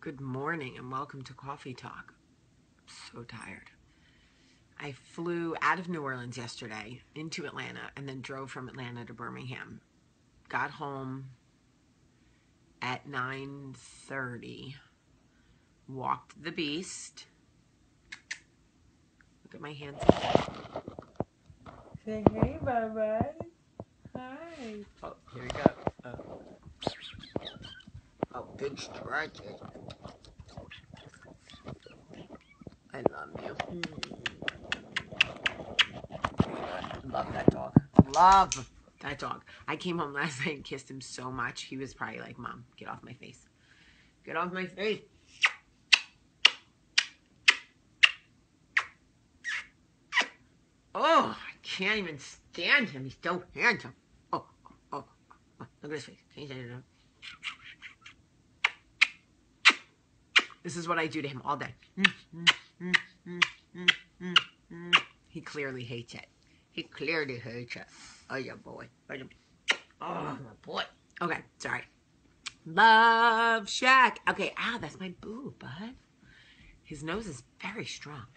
Good morning and welcome to Coffee Talk. I'm so tired. I flew out of New Orleans yesterday into Atlanta and then drove from Atlanta to Birmingham. Got home at 9:30. Walked the beast. Look at my hands. Say hey, bye-bye. Hi. Oh, here we go. Oh, big stretches. I love you. Love that dog. Love that dog. I came home last night and kissed him so much. He was probably like, Mom, get off my face. Get off my face. Oh, I can't even stand him. He's so handsome. Oh. Look at his face. Can you say it? This is what I do to him all day. He clearly hates it. He clearly hates it. Oh, yeah, boy. Oh, my boy. Okay, sorry. Love Shack. Okay, ow, that's my boob, bud. His nose is very strong.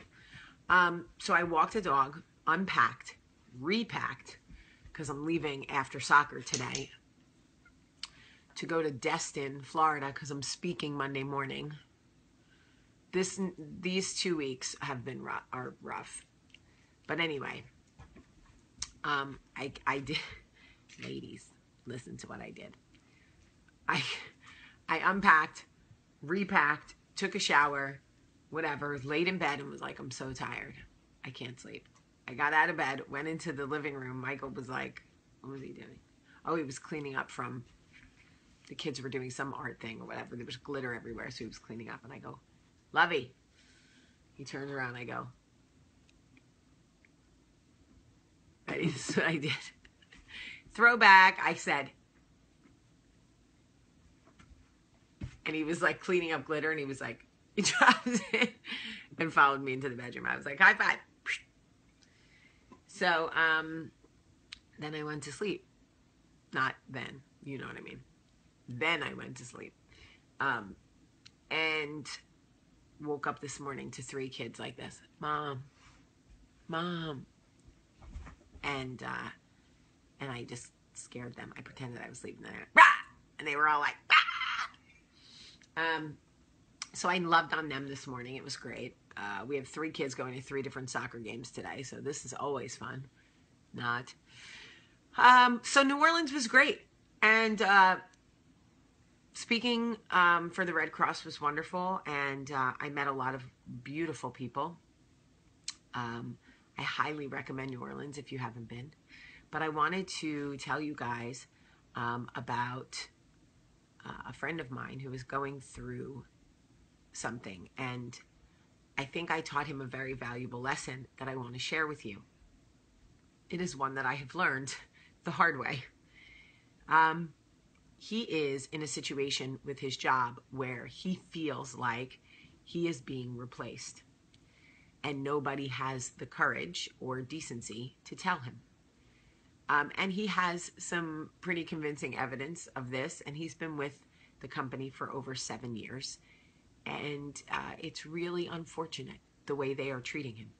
So I walked the dog, unpacked, repacked, because I'm leaving after soccer today to go to Destin, Florida, because I'm speaking Monday morning. These 2 weeks have been rough. But anyway, I did, ladies, listen to what I did. I unpacked, repacked, took a shower, whatever, laid in bed and was like, I'm so tired. I can't sleep. I got out of bed, went into the living room. Michael was like, what was he doing? Oh, he was cleaning up from, the kids were doing some art thing or whatever. There was glitter everywhere, so he was cleaning up. And I go, Lovey. He turns around, I go, that's what I did. Throwback, I said. And he was like cleaning up glitter and he was like, he dropped it and followed me into the bedroom. I was like, high five. So, then I went to sleep. Not then, you know what I mean. Then I went to sleep. And woke up this morning to 3 kids like this. Mom. And I just scared them. I pretended I was sleeping there. Rah! And they were all like, rah! So I loved on them this morning. It was great. We have 3 kids going to 3 different soccer games today, so this is always fun. Not. So New Orleans was great. And speaking for the Red Cross was wonderful, and I met a lot of beautiful people. I highly recommend New Orleans if you haven't been. But I wanted to tell you guys about a friend of mine who was going through something, and I think I taught him a very valuable lesson that I want to share with you. It is one that I have learned the hard way. He is in a situation with his job where he feels like he is being replaced, and nobody has the courage or decency to tell him. And he has some pretty convincing evidence of this, and he's been with the company for over 7 years. And it's really unfortunate the way they are treating him.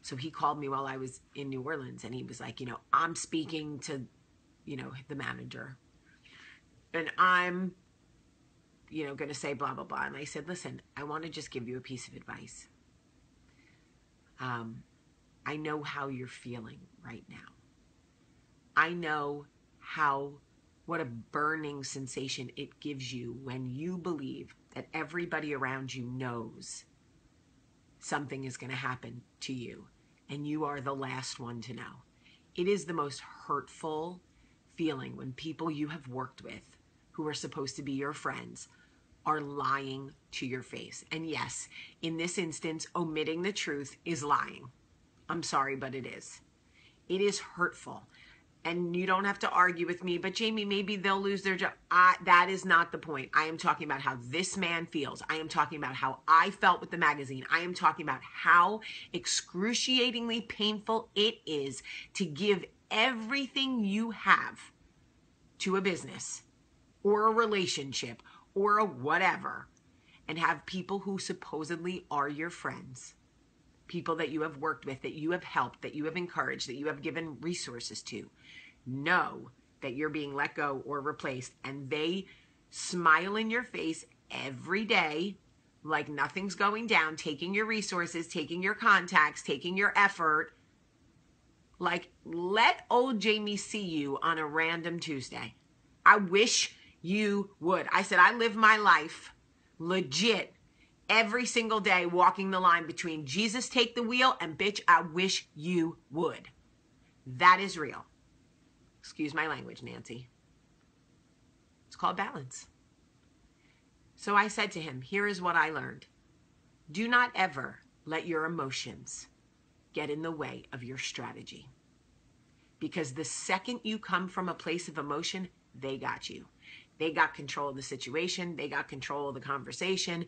So he called me while I was in New Orleans, and he was like, I'm speaking to, the manager. And I'm, going to say blah, blah, blah. And I said, listen, I want to just give you a piece of advice. I know how you're feeling right now. I know what a burning sensation it gives you when you believe that everybody around you knows something is going to happen to you, and you are the last one to know. It is the most hurtful feeling when people you have worked with, who are supposed to be your friends, are lying to your face. And yes, in this instance, omitting the truth is lying. I'm sorry, but it is. It is hurtful. And you don't have to argue with me, but Jamie, maybe they'll lose their job. That is not the point. I am talking about how this man feels. I am talking about how I felt with the magazine. I am talking about how excruciatingly painful it is to give everything you have to a business or a relationship or a whatever, and have people who supposedly are your friends, people that you have worked with, that you have helped, that you have encouraged, that you have given resources to, know that you're being let go or replaced, and they smile in your face every day like nothing's going down, taking your resources, taking your contacts, taking your effort. Like, let old Jamie see you on a random Tuesday. I wish you would. I said, I live my life legit every single day walking the line between Jesus take the wheel and bitch, I wish you would. That is real. Excuse my language, Nancy. It's called balance. So I said to him, here is what I learned. Do not ever let your emotions get in the way of your strategy. Because the second you come from a place of emotion, they got you. They got control of the situation. They got control of the conversation.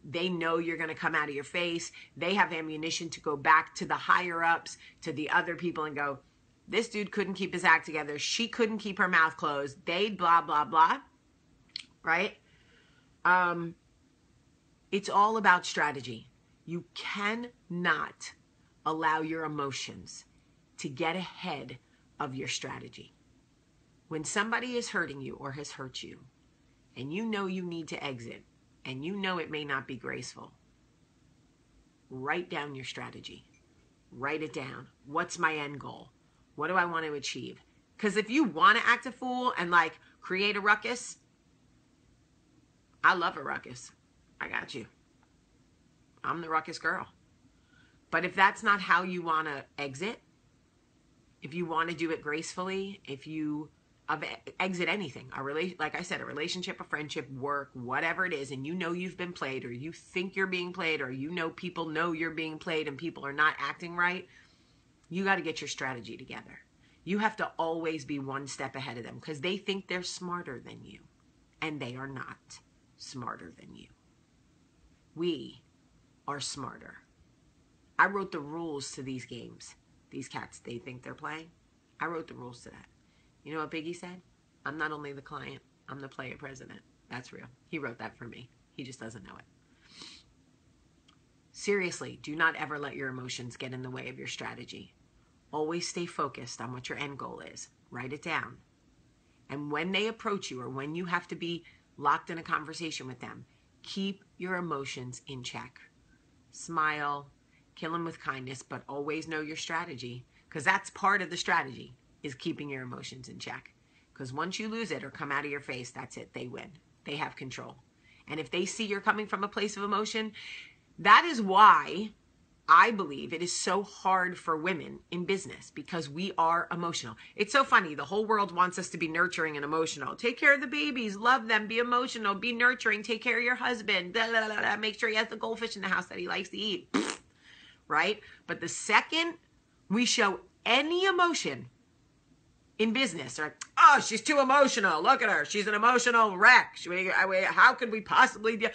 They know you're going to come out of your face. They have ammunition to go back to the higher ups, to the other people and go, this dude couldn't keep his act together. She couldn't keep her mouth closed. They blah, blah, blah. Right? It's all about strategy. You cannot allow your emotions to get ahead of your strategy. When somebody is hurting you or has hurt you, and you know you need to exit, and you know it may not be graceful, write down your strategy. Write it down. What's my end goal? What do I want to achieve? Because if you want to act a fool and like create a ruckus, I love a ruckus. I got you. I'm the ruckus girl. But if that's not how you want to exit, if you want to do it gracefully, if you exit anything, like I said, a relationship, a friendship, work, whatever it is, and you know you've been played, or you think you're being played, or you know people know you're being played and people are not acting right, you got to get your strategy together. You have to always be one step ahead of them because they think they're smarter than you, and they are not smarter than you. We are smarter. I wrote the rules to these games. These cats, they think they're playing. I wrote the rules to that. You know what Biggie said? I'm not only the client, I'm the player president. That's real. He wrote that for me. He just doesn't know it. Seriously, do not ever let your emotions get in the way of your strategy. Always stay focused on what your end goal is. Write it down. And when they approach you or when you have to be locked in a conversation with them, keep your emotions in check. Smile, kill them with kindness, but always know your strategy, because that's part of the strategy, is keeping your emotions in check. Because once you lose it or come out of your face, that's it. They win. They have control. And if they see you're coming from a place of emotion, that is why I believe it is so hard for women in business, because we are emotional. It's so funny. The whole world wants us to be nurturing and emotional. Take care of the babies, love them, be emotional, be nurturing, take care of your husband, blah, blah, blah, blah. Make sure he has the goldfish in the house that he likes to eat. Right? But the second we show any emotion in business, or, oh, she's too emotional. Look at her. She's an emotional wreck. How could we possibly do?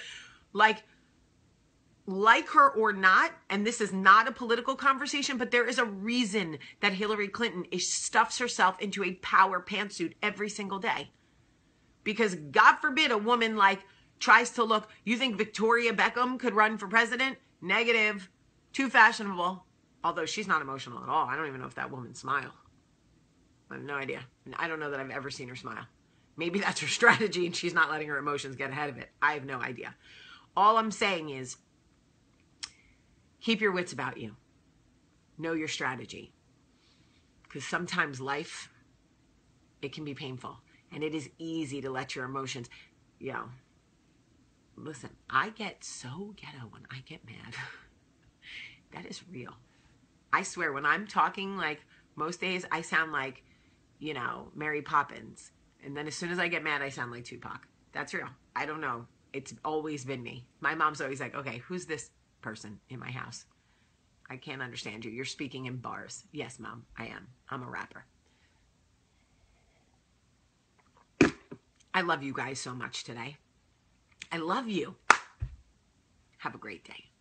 Like her or not, and this is not a political conversation, but there is a reason that Hillary Clinton stuffs herself into a power pantsuit every single day. Because God forbid a woman tries to look, you think Victoria Beckham could run for president? Negative. Too fashionable. Although she's not emotional at all. I don't even know if that woman smiled. I have no idea. And I don't know that I've ever seen her smile. Maybe that's her strategy and she's not letting her emotions get ahead of it. I have no idea. All I'm saying is, keep your wits about you. Know your strategy. Because sometimes life, it can be painful. And it is easy to let your emotions, listen, I get so ghetto when I get mad. That is real. I swear, when I'm talking, most days, I sound like, Mary Poppins. And then as soon as I get mad, I sound like Tupac. That's real. I don't know. It's always been me. My mom's always like, okay, who's this person in my house? I can't understand you. You're speaking in bars. Yes, Mom, I am. I'm a rapper. I love you guys so much today. I love you. Have a great day.